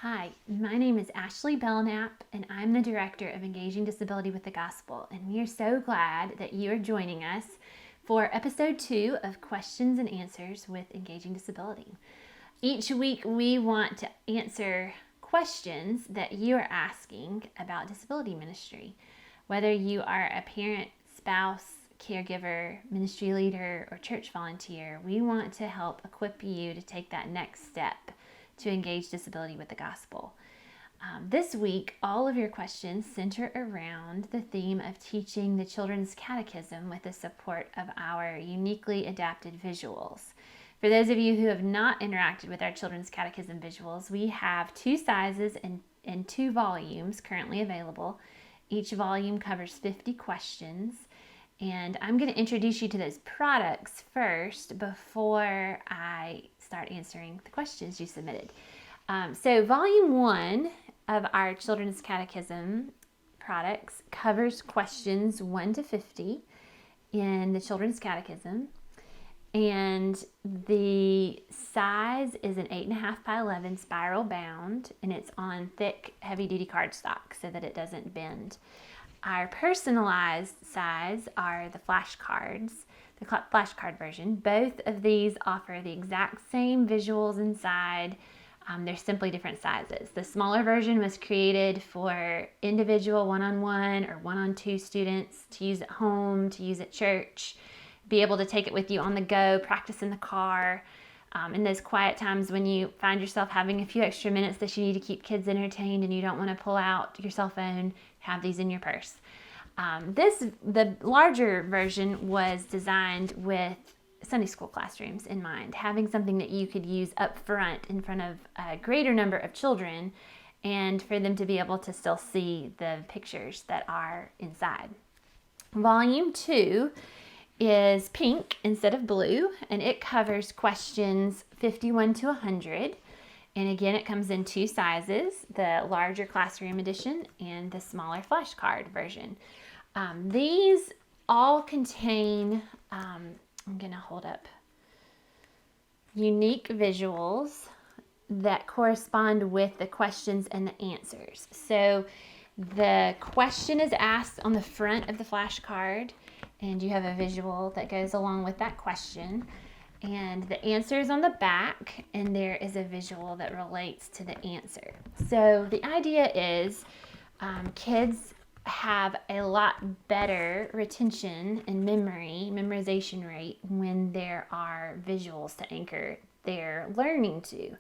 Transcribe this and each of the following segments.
Hi, my name is Ashley Belknap, and I'm the Director of Engaging Disability with the Gospel, and we are so glad that you are joining us for episode 2 of Questions and Answers with Engaging Disability. Each week we want to answer questions that you are asking about disability ministry. Whether you are a parent, spouse, caregiver, ministry leader, or church volunteer, we want to help equip you to take that next step to engage disability with the gospel. This week, all of your questions center around the theme of teaching the Children's Catechism with the support of our uniquely adapted visuals. For those of you who have not interacted with our Children's Catechism visuals, we have 2 sizes and 2 volumes currently available. Each volume covers 50 questions, and I'm going to introduce you to those products first before I start answering the questions you submitted. So volume 1 of our Children's Catechism products covers questions 1 to 50 in the Children's Catechism, and the size is an 8.5 by 11 spiral bound, and it's on thick, heavy-duty cardstock so that it doesn't bend. Our personalized size are the flashcards, the flashcard version. Both of these offer the exact same visuals inside. They're simply different sizes. The smaller version was created for individual one-on-one or one-on-2 students to use at home, to use at church, be able to take it with you on the go, practice in the car, in those quiet times when you find yourself having a few extra minutes that you need to keep kids entertained and you don't want to pull out your cell phone, have these in your purse. The larger version was designed with Sunday school classrooms in mind, having something that you could use up front in front of a greater number of children and for them to be able to still see the pictures that are inside. Volume 2 is pink instead of blue, and it covers questions 51 to 100. And again, it comes in 2 sizes, the larger classroom edition and the smaller flashcard version. These all contain, I'm going to hold up, unique visuals that correspond with the questions and the answers. So the question is asked on the front of the flashcard, and you have a visual that goes along with that question. And the answer is on the back, and there is a visual that relates to the answer. So the idea is kids have a lot better retention and memorization rate when there are visuals to anchor their learning to.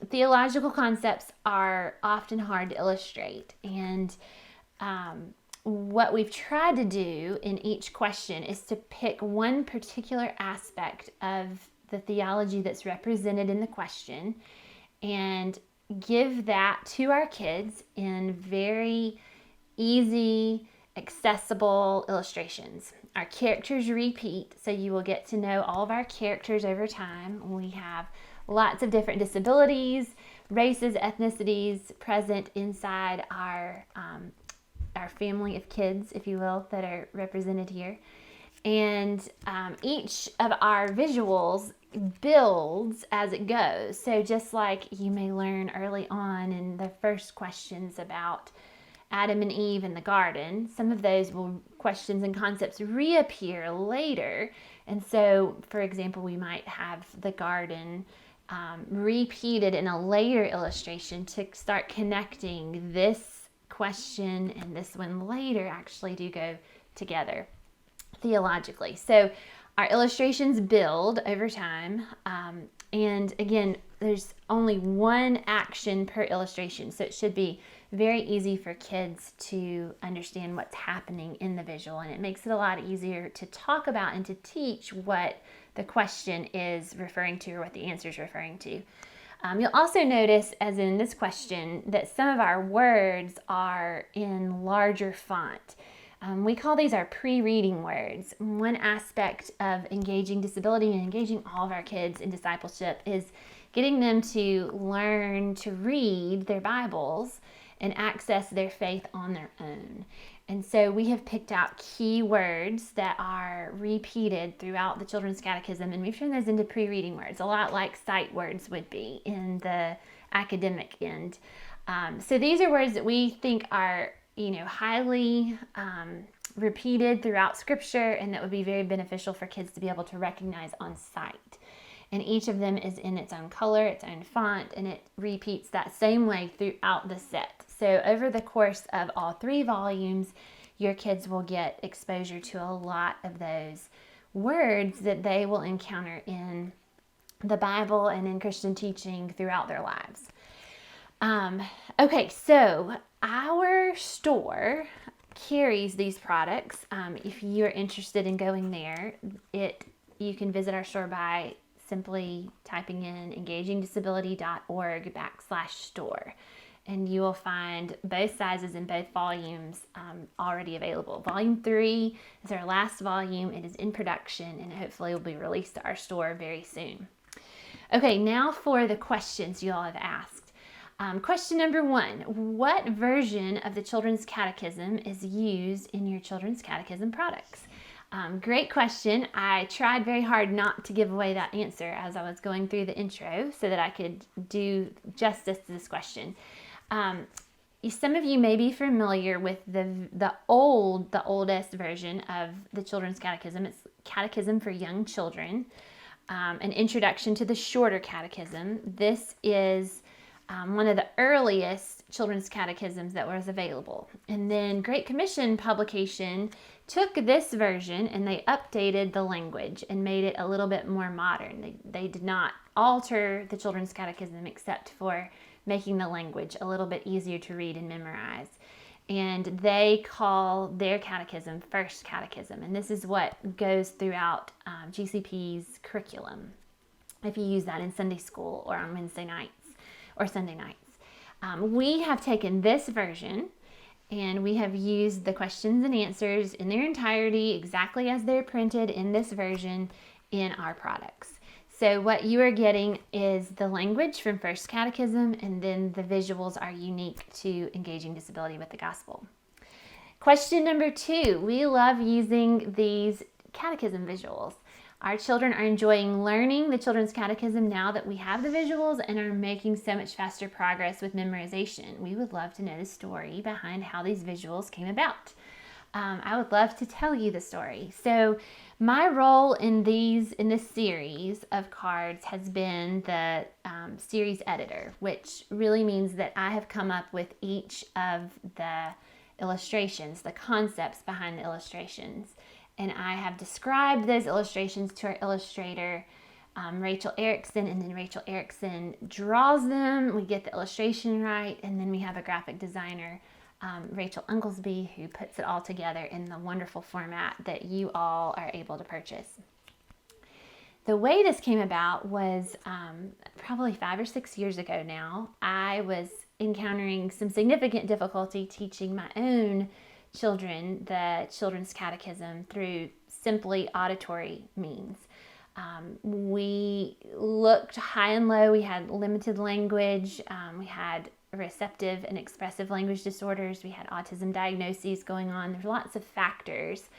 Theological concepts are often hard to illustrate, and what we've tried to do in each question is to pick one particular aspect of the theology that's represented in the question and give that to our kids in very easy, accessible illustrations. Our characters repeat, so you will get to know all of our characters over time. We have lots of different disabilities, races, ethnicities present inside our family of kids, if you will, that are represented here. And each of our visuals builds as it goes. So just like you may learn early on in the first questions about Adam and Eve in the garden, some of those questions and concepts reappear later. And so, for example, we might have the garden repeated in a later illustration to start connecting this question and this one later actually do go together theologically. So our illustrations build over time, and again, there's only one action per illustration, so it should be very easy for kids to understand what's happening in the visual, and it makes it a lot easier to talk about and to teach what the question is referring to or what the answer is referring to. You'll also notice, as in this question, that some of our words are in larger font. We call these our pre-reading words. One aspect of engaging disability and engaging all of our kids in discipleship is getting them to learn to read their Bibles and access their faith on their own. And so we have picked out key words that are repeated throughout the Children's Catechism, and we've turned those into pre-reading words, a lot like sight words would be in the academic end. So these are words that we think are, highly repeated throughout Scripture, and that would be very beneficial for kids to be able to recognize on sight. And each of them is in its own color, its own font, and it repeats that same way throughout the set. So over the course of all 3 volumes, your kids will get exposure to a lot of those words that they will encounter in the Bible and in Christian teaching throughout their lives. Okay, so our store carries these products. If you're interested in going there, you can visit our store by simply typing in engagingdisability.org/store, and you will find both sizes and both volumes already available. Volume 3 is our last volume. It is in production and hopefully will be released to our store very soon. Okay, now for the questions you all have asked. Question number 1, what version of the Children's Catechism is used in your Children's Catechism products? Great question. I tried very hard not to give away that answer as I was going through the intro so that I could do justice to this question. Some of you may be familiar with the oldest version of the Children's Catechism. It's Catechism for Young Children, an introduction to the shorter catechism. This is one of the earliest children's catechisms that was available. And then Great Commission publication took this version and they updated the language and made it a little bit more modern. They did not alter the children's catechism except for making the language a little bit easier to read and memorize. And they call their catechism First Catechism. And this is what goes throughout GCP's curriculum if you use that in Sunday school or on Wednesday nights or Sunday nights. We have taken this version and we have used the questions and answers in their entirety exactly as they're printed in this version in our products. So what you are getting is the language from First Catechism, and then the visuals are unique to Engaging Disability with the Gospel. Question number 2, we love using these catechism visuals. Our children are enjoying learning the Children's Catechism now that we have the visuals and are making so much faster progress with memorization. We would love to know the story behind how these visuals came about. I would love to tell you the story. So my role in this series of cards has been the series editor, which really means that I have come up with each of the illustrations, the concepts behind the illustrations. And I have described those illustrations to our illustrator, Rachel Erickson, and then Rachel Erickson draws them. We get the illustration right, and then we have a graphic designer, Rachel Unglesby, who puts it all together in the wonderful format that you all are able to purchase. The way this came about was probably 5 or 6 years ago now. I was encountering some significant difficulty teaching my own children the Children's Catechism through simply auditory means. We looked high and low. We had limited language. We had receptive and expressive language disorders. We had autism diagnoses going on. There's lots of factors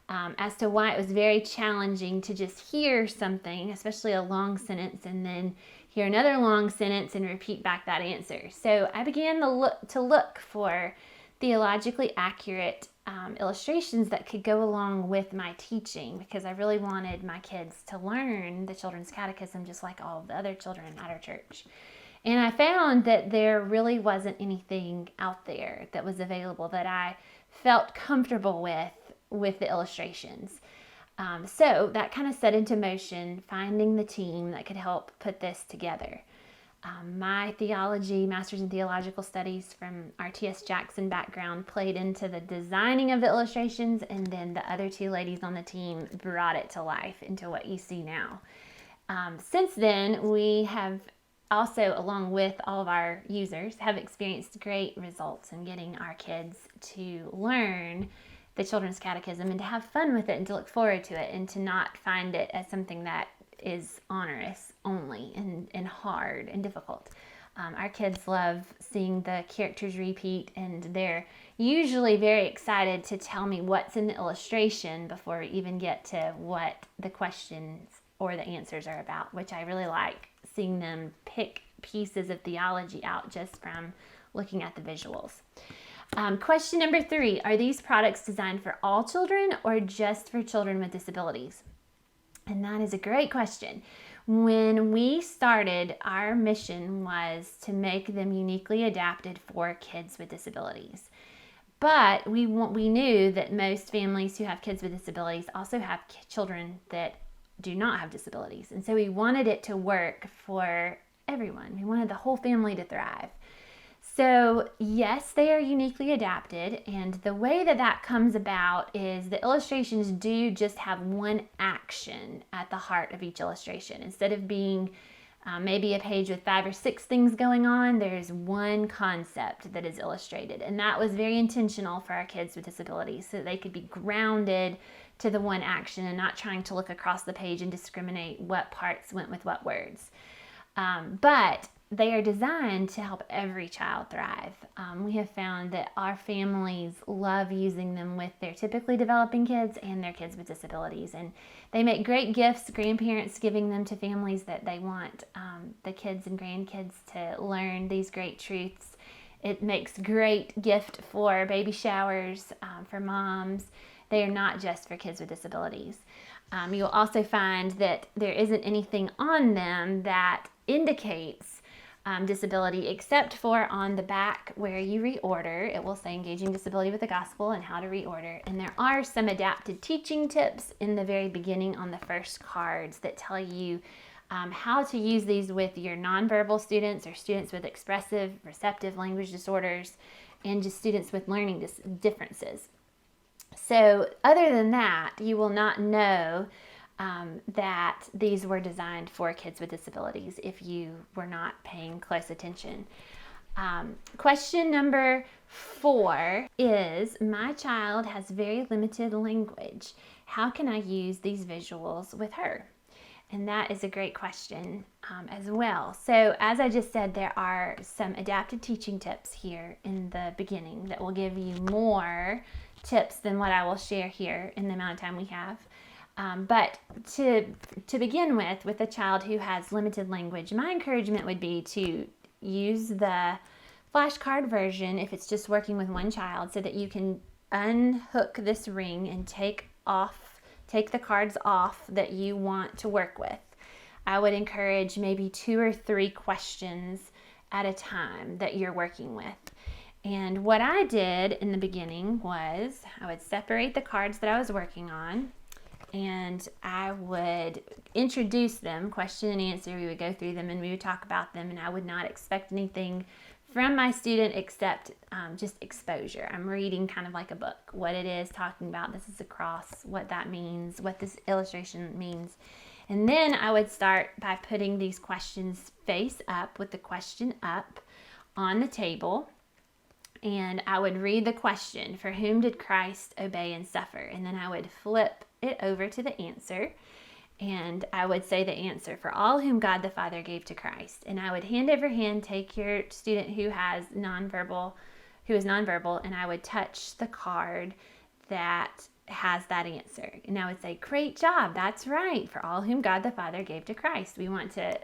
as to why it was very challenging to just hear something, especially a long sentence, and then hear another long sentence and repeat back that answer. So I began to look for theologically accurate illustrations that could go along with my teaching, because I really wanted my kids to learn the Children's Catechism just like all of the other children at our church. And I found that there really wasn't anything out there that was available that I felt comfortable with the illustrations. So that kind of set into motion finding the team that could help put this together. My Master's in Theological Studies from our T.S. Jackson background played into the designing of the illustrations, and then the other 2 ladies on the team brought it to life into what you see now. Since then, we have also, along with all of our users, have experienced great results in getting our kids to learn the Children's Catechism and to have fun with it and to look forward to it and to not find it as something that is onerous only and hard and difficult. Our kids love seeing the characters repeat, and they're usually very excited to tell me what's in the illustration before we even get to what the questions or the answers are about, which I really like, seeing them pick pieces of theology out just from looking at the visuals. Question number 3, are these products designed for all children or just for children with disabilities? And that is a great question. When we started, our mission was to make them uniquely adapted for kids with disabilities. But we knew that most families who have kids with disabilities also have children that do not have disabilities. And so we wanted it to work for everyone. We wanted the whole family to thrive. So yes, they are uniquely adapted, and the way that that comes about is the illustrations do just have one action at the heart of each illustration. Instead of being maybe a page with 5 or 6 things going on, there's one concept that is illustrated, and that was very intentional for our kids with disabilities so that they could be grounded to the one action and not trying to look across the page and discriminate what parts went with what words. But they are designed to help every child thrive. We have found that our families love using them with their typically developing kids and their kids with disabilities. And they make great gifts, grandparents giving them to families that they want the kids and grandkids to learn these great truths. It makes great gift for baby showers, for moms. They are not just for kids with disabilities. You'll also find that there isn't anything on them that indicates disability, except for on the back where you reorder. It will say engaging disability with the gospel and how to reorder. And there are some adapted teaching tips in the very beginning on the first cards that tell you how to use these with your nonverbal students or students with expressive, receptive language disorders, and just students with learning differences. So other than that, you will not know that these were designed for kids with disabilities if you were not paying close attention. Question number 4 is, my child has very limited language. How can I use these visuals with her? And that is a great question as well. So as I just said, there are some adapted teaching tips here in the beginning that will give you more tips than what I will share here in the amount of time we have. But to begin with a child who has limited language, my encouragement would be to use the flashcard version if it's just working with one child, so that you can unhook this ring and take the cards off that you want to work with. I would encourage maybe 2 or 3 questions at a time that you're working with. And what I did in the beginning was I would separate the cards that I was working on, and I would introduce them, question and answer. We would go through them and we would talk about them, and I would not expect anything from my student except just exposure. I'm reading kind of like a book, what it is talking about. This is a cross, what that means, what this illustration means. And then I would start by putting these questions face up with the question up on the table. And I would read the question, for whom did Christ obey and suffer? And then I would flip it over to the answer, and I would say the answer, for all whom God the Father gave to Christ. And I would hand over hand take your student who is nonverbal, and I would touch the card that has that answer. And I would say, great job, that's right, for all whom God the Father gave to Christ. We want to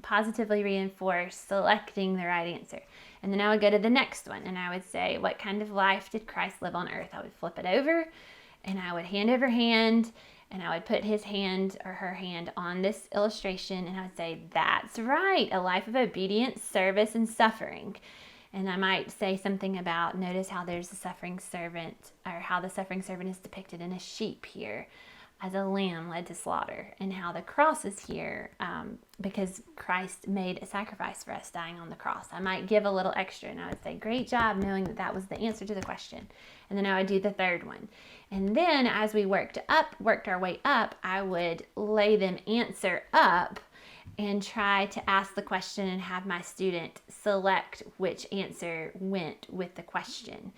positively reinforce selecting the right answer. And then I would go to the next one, and I would say, what kind of life did Christ live on earth? I would flip it over, and I would hand over hand, and I would put his hand or her hand on this illustration, and I would say, that's right, a life of obedience, service, and suffering. And I might say something about, notice how there's a suffering servant, or how the suffering servant is depicted in a sheep here as a lamb led to slaughter, and how the cross is here because Christ made a sacrifice for us, dying on the cross. I might give a little extra, and I would say, great job, knowing that that was the answer to the question. And then I would do the third one. And then as we worked our way up, I would lay them answer up and try to ask the question and have my student select which answer went with the question.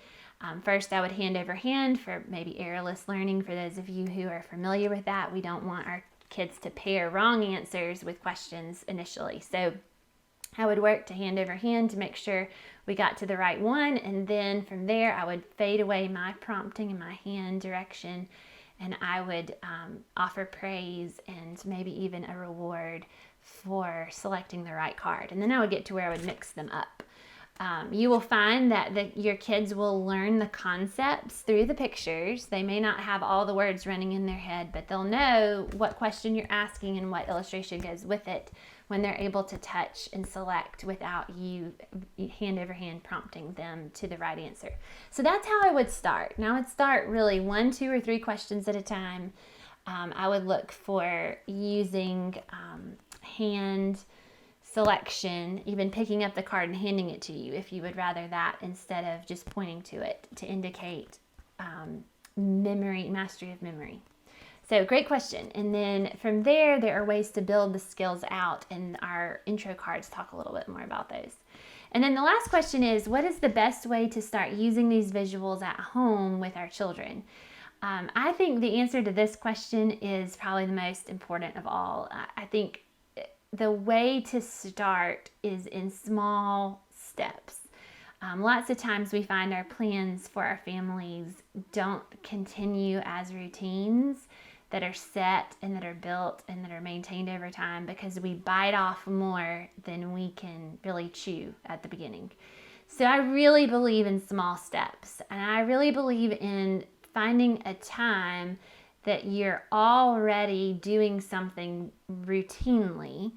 First, I would hand over hand for maybe errorless learning. For those of you who are familiar with that, we don't want our kids to pair wrong answers with questions initially. So I would work to hand over hand to make sure we got to the right one. And then from there, I would fade away my prompting and my hand direction. And I would offer praise and maybe even a reward for selecting the right card. And then I would get to where I would mix them up. You will find that your kids will learn the concepts through the pictures. They may not have all the words running in their head, but they'll know what question you're asking and what illustration goes with it when they're able to touch and select without you hand over hand prompting them to the right answer. So that's how I would start. Now I would start really 1, 2, or 3 questions at a time. I would look for using hand selection, even picking up the card and handing it to you if you would rather that instead of just pointing to it to indicate mastery of memory. So great question. And then from there are ways to build the skills out, and our intro cards talk a little bit more about those. And then the last question is, what is the best way to start using these visuals at home with our children? I think the answer to this question is probably the most important of all. I think the way to start is in small steps. Lots of times we find our plans for our families don't continue as routines that are set and that are built and that are maintained over time because we bite off more than we can really chew at the beginning. So I really believe in small steps, and I really believe in finding a time that you're already doing something routinely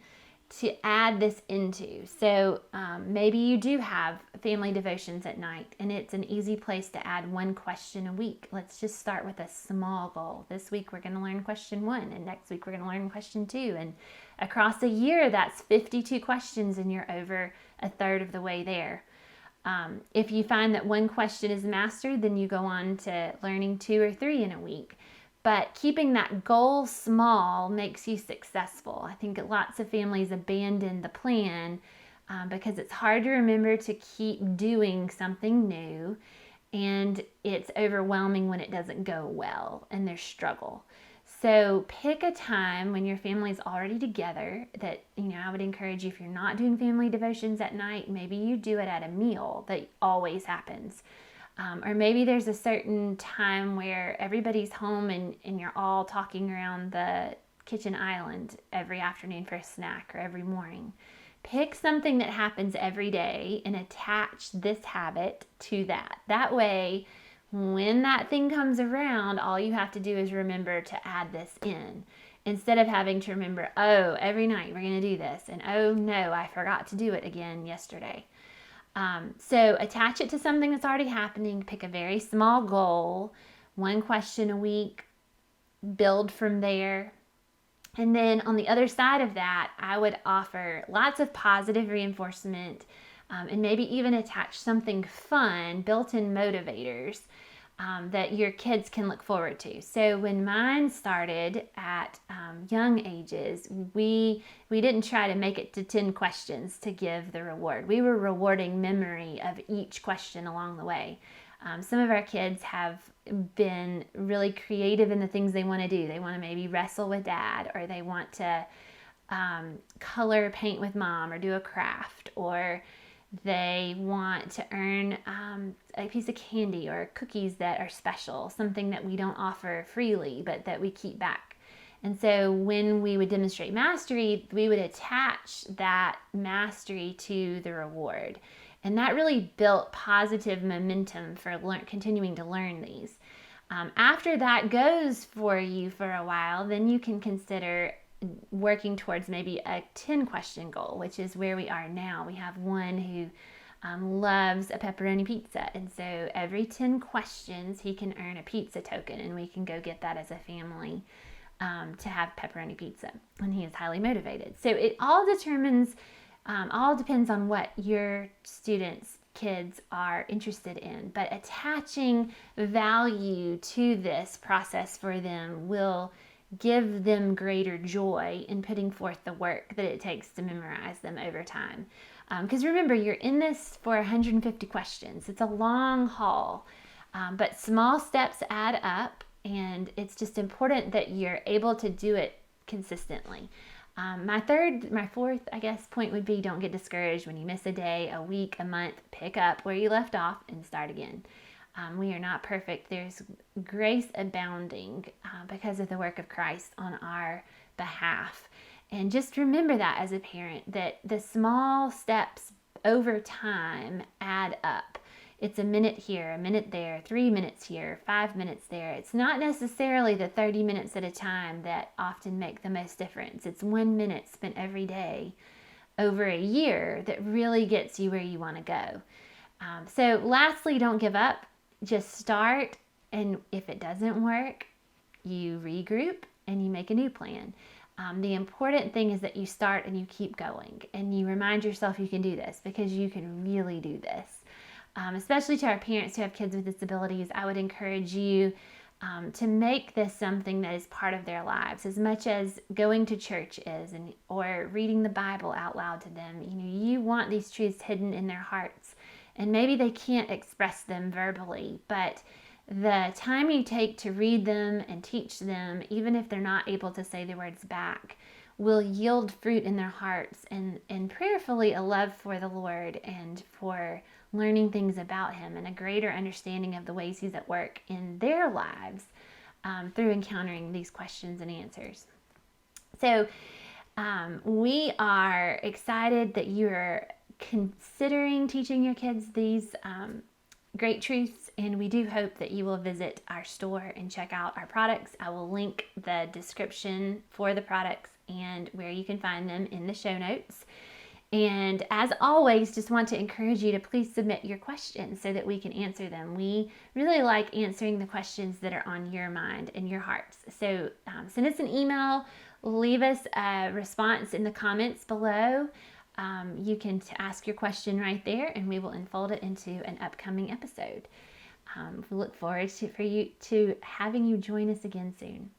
to add this into. So maybe you do have family devotions at night, and it's an easy place to add 1 question a week. Let's just start with a small goal. This week we're going to learn question 1, and next week we're going to learn question 2. And across a year, that's 52 questions, and you're over a third of the way there. If you find that 1 question is mastered, then you go on to learning 2 or 3 in a week. But keeping that goal small makes you successful. I think lots of families abandon the plan because it's hard to remember to keep doing something new, and it's overwhelming when it doesn't go well and there's struggle. So pick a time when your family's already together that, I would encourage you, if you're not doing family devotions at night, maybe you do it at a meal that always happens. Or maybe there's a certain time where everybody's home and you're all talking around the kitchen island every afternoon for a snack or every morning. Pick something that happens every day and attach this habit to that. That way, when that thing comes around, all you have to do is remember to add this in. Instead of having to remember, oh, every night we're going to do this, and oh no, I forgot to do it again yesterday. So attach it to something that's already happening. Pick a very small goal, 1 question a week, build from there. And then on the other side of that, I would offer lots of positive reinforcement and maybe even attach something fun, built-in motivators that your kids can look forward to. So when mine started at young ages, we didn't try to make it to 10 questions to give the reward. We were rewarding memory of each question along the way. Some of our kids have been really creative in the things they want to do. They want to maybe wrestle with dad, or they want to color paint with mom, or do a craft, or they want to earn a piece of candy or cookies that are special, something that we don't offer freely but that we keep back. And so when we would demonstrate mastery, we would attach that mastery to the reward. And that really built positive momentum for continuing to learn these. After that goes for you for a while, then you can consider working towards maybe a 10 question goal, which is where we are now. We have one who loves a pepperoni pizza, and so every 10 questions he can earn a pizza token, and we can go get that as a family to have pepperoni pizza, and he is highly motivated. So it all depends on what your students' kids are interested in, but attaching value to this process for them will give them greater joy in putting forth the work that it takes to memorize them over time. Because remember, you're in this for 150 questions. It's a long haul, but small steps add up, and it's just important that you're able to do it consistently. My fourth, point would be, don't get discouraged when you miss a day, a week, a month. Pick up where you left off and start again. We are not perfect. There's grace abounding because of the work of Christ on our behalf. And just remember that as a parent, that the small steps over time add up. It's a minute here, a minute there, 3 minutes here, 5 minutes there. It's not necessarily the 30 minutes at a time that often make the most difference. It's 1 minute spent every day over a year that really gets you where you want to go. So lastly, don't give up. Just start, and if it doesn't work, you regroup and you make a new plan. The important thing is that you start and you keep going, and you remind yourself you can do this, because you can really do this. Especially to our parents who have kids with disabilities, I would encourage you to make this something that is part of their lives, as much as going to church is, or reading the Bible out loud to them. You want these truths hidden in their hearts, and maybe they can't express them verbally, but the time you take to read them and teach them, even if they're not able to say the words back, will yield fruit in their hearts, and prayerfully a love for the Lord and for learning things about Him, and a greater understanding of the ways He's at work in their lives through encountering these questions and answers. So we are excited that you're considering teaching your kids these great truths, and we do hope that you will visit our store and check out our products. I will link the description for the products and where you can find them in the show notes. And as always, just want to encourage you to please submit your questions so that we can answer them. We really like answering the questions that are on your mind and your hearts. So send us an email, leave us a response in the comments below. You can ask your question right there, and we will unfold it into an upcoming episode. We look forward to having you join us again soon.